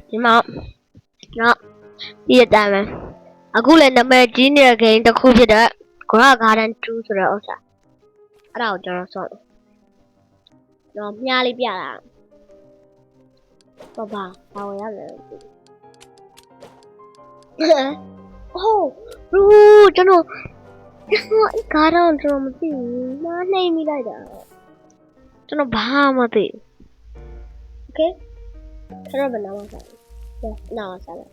ဒီမှာနော်ဒီအတိုင်းပဲအခုလည်းနာမည်ကြီးနေတဲ့ game တစ်ခုဖြစ်တဲ့ Grab Garden 2ဆိုတဲ့ဥစ္စာအဲ့ဒါကိုကျွန်တော်ဆော့တယ်ကျွန်တော်မြားလေးပြတာဘာဝင်ရလဲဟုတ်ဘူးကျွန်တော်အဲ့ကားတော့ကျွန်တော်မသိဘူးမားနှိမ့်မိလိုက်တာကျွန်တော်ဘာမှမသိဘူးโอเคကျွန်တော်ဘယ်နာမှာစားလဲနာမှာစားလဲ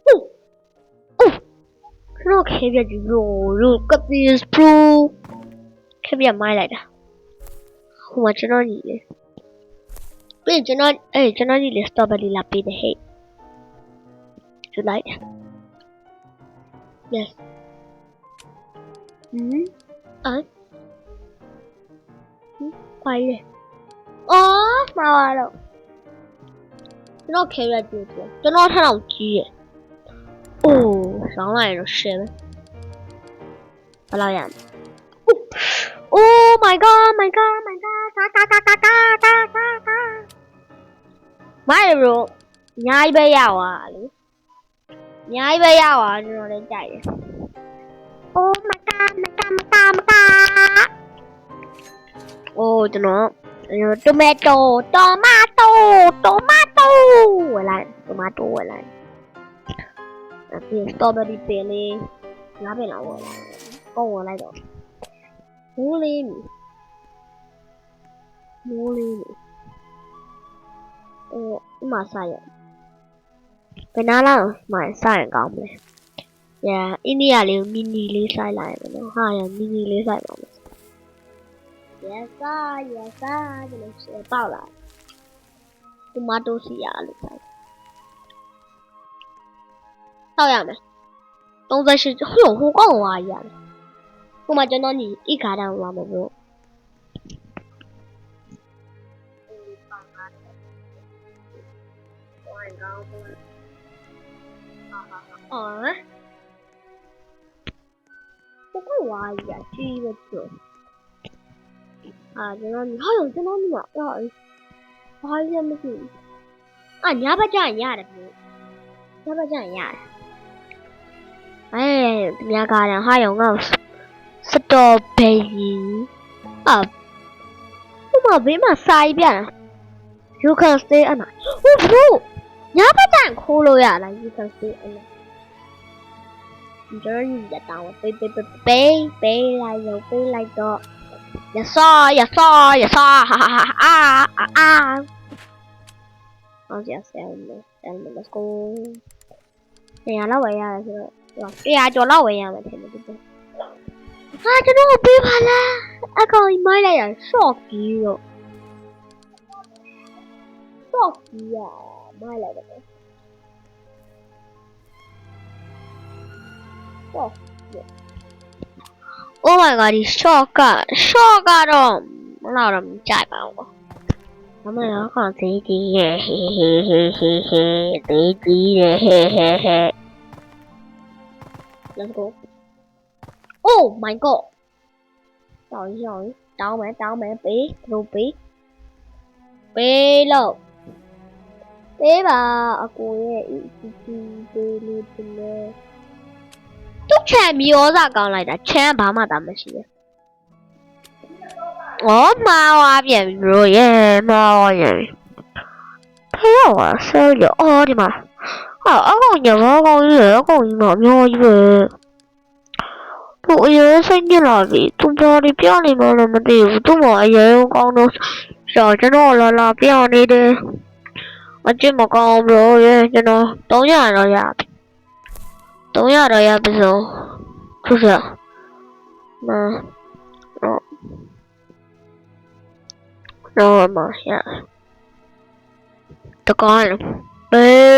ကျွန်တော်ခဲပြကြည့်လို့ကပ်ပြီးစပရူခဲပြမိုင်းလိုက်တာဟိုမှာကျွန်တော်ညီလေပြီးကျွန်တော်ညီလေစတော်ဘယ်ရီလာပေးတယ်ဟဲ့ကျလိုက် yes 快点哦มาတော့ကျွန်တော်ခဲရကြည့်တယ်ကျွန်တော်ထက်တော့ကြီးရယ်အိုးဆောင်းလိုက်တော့ရှယ်ပဲဘယ်လောက်ရမလဲ Oh my god taမိုင်ရိုအများကြီးပဲရသွားလေအများကြီးပဲရသွားကျွန်တော်လည်းကြိုက်တယ် Oh my god Oh ကျွန်တော်tomato ဝယ်လိုက် tomato ဝယ်လိုက်ဒီစတော်ဘယ်ရီပင်လေးငါးပင်လောက်ဝယ်လိုက်ကောင်းဝယ်လိုက်တော့မိုးလေးဒီမှာစားရဘယ်နာလောက်မှစားရင်ကောင်းမလဲညာအိန္ဒိယလေးမီနီလေးစားလိုက်ရမယ်ဟာရမီနီလေးစားပါမယ်yes sir ဒီလိုရှယ်ပေါက်လာတိုမာတိုစီရလို့စားတောက်ရမယ်38ဟိုကောင်းသွားရတယ်ဟိုမှာကျွန်တော်ညီဣခါတန်းလာမှာပေါ့不过我也是一个球啊，ကျွန်တော်ညီဟာကျွန်တော်ညီမဘာရမရှိဘူး啊ညဘက်ကျရင်ရတယ်ညဘက်ကျရင်ရတယ်ဒီများကားတယ်ဟာရောငါစတော်ဘယ်ရီဟိုမှာဘေးမှာစာရေးပြတာ You can stay အနာဟုတ်ဘူးညဘက်ကျရင်ခိုးလို့ရလား You can stay အနာကျွန်တော်ညီရတောင်းပေးလိုက်တော့ရဆောဟုတ်ကြဆယ်မယ် let's go တရားလောက်ဝယ်ရတယ်ဆိုတော့တရားကျော်လောက်ဝယ်ရမယ်ထင်တယ်ဒီဟာကျွန်တော်ပေးပါလားအကောင်ကြီးမိုင်းလိုက်ရ short ကြီးရော short ကြီးရမိုင်းလိုက်တယ် Oh my god ဒီ short ကတော့မလားတော့မကြိုက်ပါဘူး။ဒါမှလည်းခေါင်းသေးကြီးရဲ့ဟေးသေးကြီးရဲ့ဟေး Let's go Oh my god တောင်းမယ်ပေးလို့ပေးပါအကိုရဲ့ပေးလို့တယ်သူ့ချမ်းမျိုးစားကောင်းလိုက်တာချမ်းဘာမှတာမရှိဘူး။အော်မှားသွားပြန်ပြီ bro ရဲ့မှားသွားရင်ဖေးရောဆဲရအော်ဒီမှာဟာအကောင်ညဘောကောင်းကြီးအကောင်ကြီးမမျိုးကြီးပဲသူအရေးစိတ်ညစ်လာပြီသူဘာတွေပြောနေမှလည်းမသိဘူးသူ့မှာအရေးကောင်းတော့ကျွန်တော်လာပြောနေတယ်အကျင့်မကောင်း bro ရဲ့ကျွန်တော်300တော့ရပြီ300ရပြီဆိုဟုတ်တော့မရတကောင်းပေး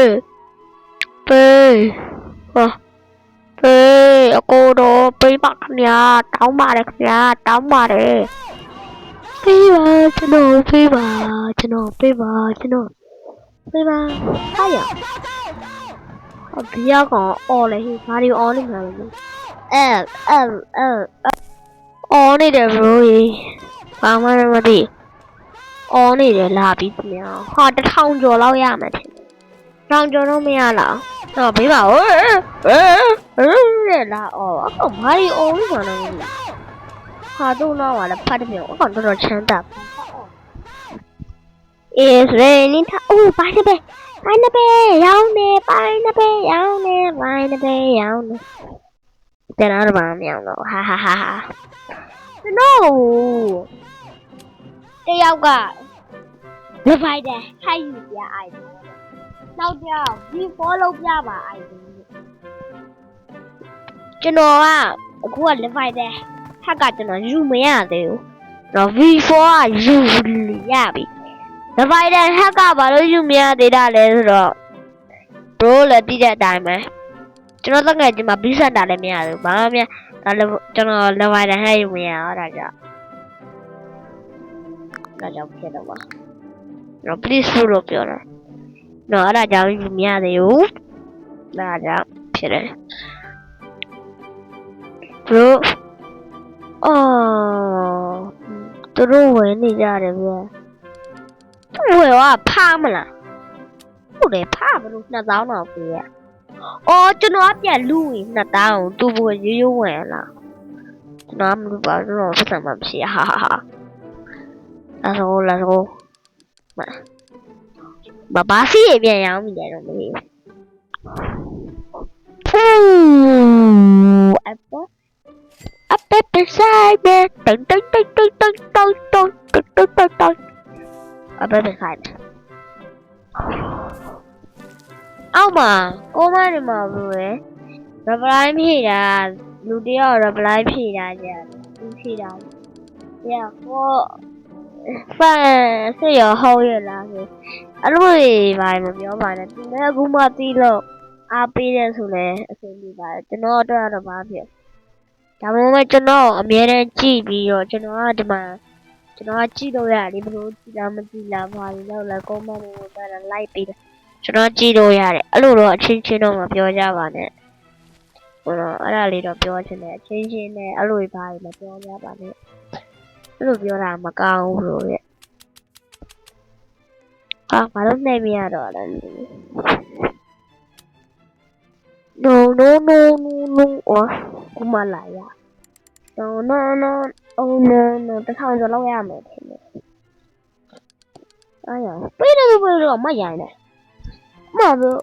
အကိုတော့ပေးပါခင်ဗျာတောင်းပါတယ်ခင်ဗျာပေးပါကျွန်တော်ပေးပါဟာရဘီယာကောင်အော်လေဘာဒီအော်နေမှာလဲအော်နေတယ် bro ဘာမှမသိ အော်နေတယ်လာပြီးပြန်ဟာ1000ကျော်လောက်ရမယ်ထင်1000ကျော်တော့မရလားတော့ဘေးပါလာအော်အခုဘာရီအော်လို့ဆိုတော့ဟာတော့တော့လာဖတ်တယ်ပြောအခုတော့ချမ်းသာ is raining အိုးပိုင်းနေပဲရောင်းနေပိုင်းနေပဲရောင်းနေတဲ့နားမှာမရောင်းတော့ဟာ no တယောက်က divider ခိုက်ယူပြအိုက်နောက်တစ်ယောက် V4 လောက်ပြပါအိုက်ကျွန်တော်ကအခုက divider ဟက်ကကျွန်တော်ယူမရသေးဘူးတော့ V4 ကယူရပြီ divider ဟက်ကဘာလို့ယူမရသေးတာလဲဆိုတော့ bro လည်းတိတဲ့အတိုင်းပဲကျွန်တော်တကယ်ဒီမှာ B center လည်းမရဘူးဘာမှမဒါလည်းကျွန်တော် divider ဟက်ယူမရတော့ဒါကြောင့်ဖြစ်တော့ပါတော့ please လို့ပြောတာတော့အဲ့ဒါကြောင့်ယူမရသေးဘူးဒါကြောင့်ဖြစ်တယ် bro အော်သူတို့ဝင်နေကြတယ်ဗျာဝယ်ကဖားမလားဟုတ်တယ်ဖားဘလို့2000တော့ပေးရအော်ကျွန်တော်ပြန်လူရင်2000တူဖို့ရိုးဝင်လားကျွန်တော်မလုပ်ပါဘူးတော့ပတ်စံမဖြစ်ဟာလာဆိုဘာစီရပြန်ရောင်းမိတယ်တော့မသိဘူးအပဆိုင်ပဲတုံအပဆိုင်အောက်မှာကိုမနေမှာဘူးလေ reply ဖြေတာလူတယောက် reply ဖြေတာကြာသူဖြေတာညကိုဖန်စေရဟောရလားဆိုအဲ့လိုဘာမှမပြောပါနဲ့သူလည်းအခုမှသိလို့အားပေးတယ်ဆိုလဲအဆင်ပြေပါတယ်ကျွန်တော်အတွက်တော့ဘာဖြစ်ဒါပေမဲ့ကျွန်တော်အမြဲတမ်းကြည့်ပြီးတော့ကျွန်တော်ကဒီမှာကျွန်တော်ကကြည့်လို့ရတယ်ဘယ်လိုကြည့်လားမကြည့်လားဘာလို့လဲ comment တွေကိုတက်လာ like ပေးတယ်ကျွန်တော်ကြည့်လို့ရတယ်အဲ့လိုတော့အချင်းချင်းတော့မပြောကြပါနဲ့ဟိုတော့အဲ့ဒါလေးတော့ပြောချင်တယ်အချင်းချင်းနဲ့အဲ့လိုဘာတွေမပြောကြပါနဲ့အဲ့လိုပြောတာမကောင်းဘူးလို့ရဲ့ဟာဘာလို့နှိမ့်မရတော့လဲ no အော်ကိုမလာရ no oh no 1000ကျော်လောက်ရမယ်ထင်တယ်အားရပေးတော့မရိုင်းနဲ့မဘူး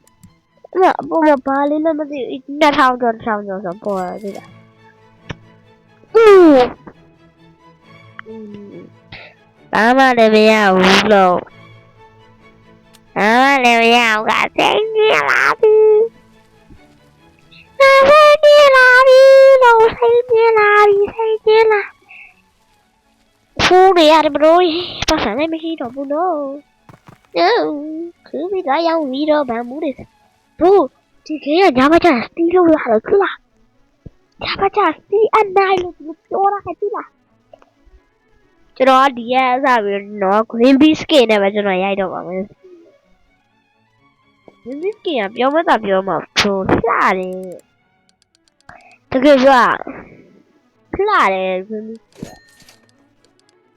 အပေါ်မှာဘာလေးလည်းမသိဘူး2000ကျော်ဆိုပေါ်ရတယ်လားဘာမှလည်းမရဘူးလို့ဘာမှလည်းမရဘူးကစိတ်ကြီးလာပြီစိတ်ကြီးလာဖူးနေရတယ်ဘရိုပတ်စံလည်းမရှိတော့ဘူးလို့คือပြီးတော့ရောက်ပြီးတော့ဗန်မှုတွေဘရိုဒီခေတ်ကညမချစတီးလို့ရတယ်ခလားညမချစတီးအနိုင်လို့ပြောတာခက်ပြီလားကျွန်တော်ဒီရဲ့အစားပြီးတော့ green bee skin နဲ့ပဲကျွန်တော်ရိုက်တော့ပါမယ် green bee skin ကပြောမှသာပြောမှာဘရိုလှတယ်တကယ်ပြောလှတယ် green bee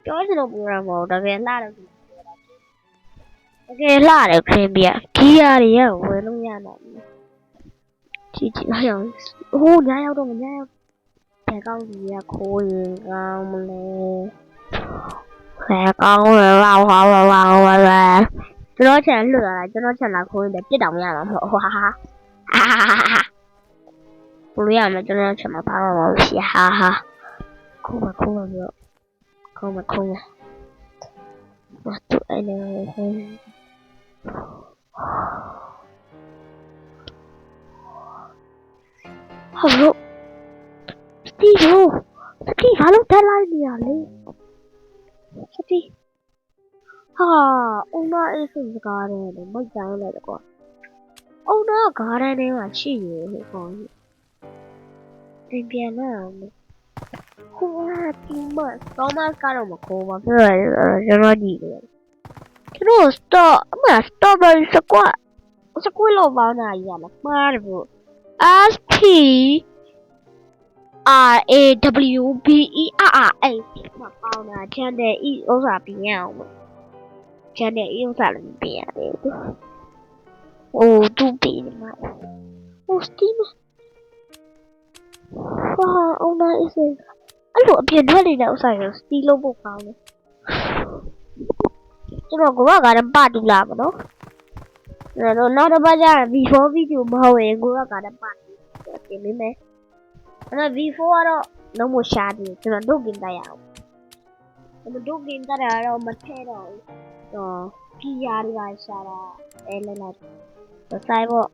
ပြောချင်လို့ပြောတာမဟုတ်တကယ်လှတယ်တကယ်လှတယ် green bee ကဂီယာတွေကဝယ်လို့ရတော့ကြည့်လိုက်အောင်ဟိုညရောက်တော့ညရောက်ဘယ်ကောင်းကြီးကခိုးရင်ကောင်းမလဲဘယ်ကောင်းလဲဝါကျွန်တော်ချန်လွတ်လာတာကျွန်တော်ချန်လာခိုးရင်ပြစ်တောင်ရမှာမဟုတ်ဟာဘလို့ရမလဲကျွန်တော်ချန်မှာဘာမှမဟုတ်ရှိဟာခိုးမပြောခိုးမဘာတူအဲ့လေဟာဘလို့စတီဘာလို့တက်လိုက်နေရလဲစတီဟာအုံနာအေးစစကားတယ်မိုက်တိုင်းလိုက်တော့အုံနာဂါရန်ထဲမှာရှိရဟိုကောင်တင်ပြန်လာဟိုဟာဒီမှာတော့မကတော့မခေါ်ပါဘူးကျွန်တော်ကြည့်တယ်ကျွန်တော် strawberry squat လို့ပေါင်းတာကြီးရမှာမှားတယ်ဘို့ STRAWBERA မှာပေါင်းတာချန်တယ်ဥစ္စာပြင်းအောင် ကျန်တဲ့ဥစ္စာလည်းမပေးရတယ်သူ။အိုးသူပေးနေမှာ။ဟိုစတီးမ။ဟာအုံးနိုင်အစင်အဲ့လိုအပြင်ထွက်နေတဲ့ဥစ္စာကိုစတီးလို့ပို့ကောင်းတယ်။ကျွန်တော်ကလည်းပါတူလာပါနော်။အဲ့တော့နောက်တစ်ပတ်ကျရင် V4 video မဟုတ်ရင်ကလည်းပါတူပြင်ပေးမယ်။အဲ့တော့ V4 ကတော့လုံးဝရှားတယ်ကျွန်တော်တို့ကင်တက်ရအောင်။ကျွန်တော်တို့ကင်တက်ရတော့မထဲတော့ဘူး။ကြီးရာတွေပါရှာတာအဲလဲလိုက်ဆိုင်ဘော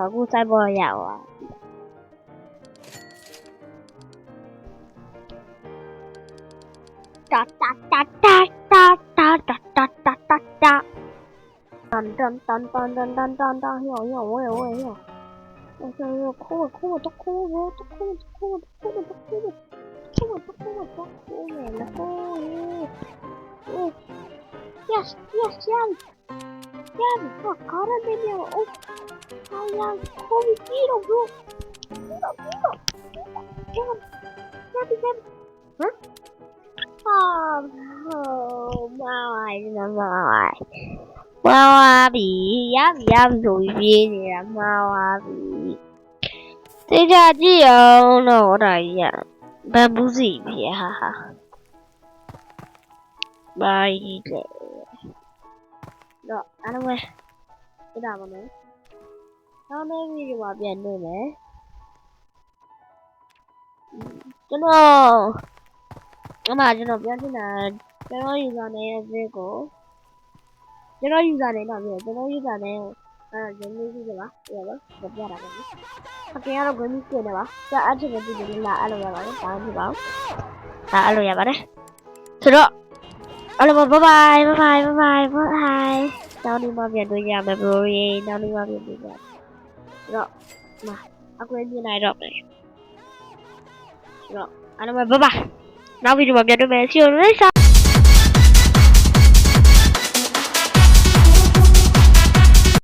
အခုဆိုင်ဘောရအောင်တာတာတာတာတာတာတာတာတာတာတာတန်တန်တန်တန်တန်တန်တန်တန်ဟောဝဲအဲ့ဒါခိုးyes fuck cara de meu ai come tiro bro tiro huh oh my wow bị yam rồi về nè wow bị thế ra chứ nó đây à bamboo gì vậy ha ha bye đó anh ơi cái nào mà nữa nó nói video mà biển rồi nè cho mà cho nó biết thế nào cho nó user này về cổ cho nó user này nào về cho nó user này giống như thế吧được rồi được ra rồi ok nó có như thế này吧cho anh chị mình đi là alo ya bạn tao đi báo alo ya bạn đấy thôi đó alo bye bye tao đi vào biển đôi nhà mẹ rồi tao đi vào biển đôi nhà rồi mà aku như này rồi này rồi alo bye bye nào video vào biển đôi mẹ siêu lấy sao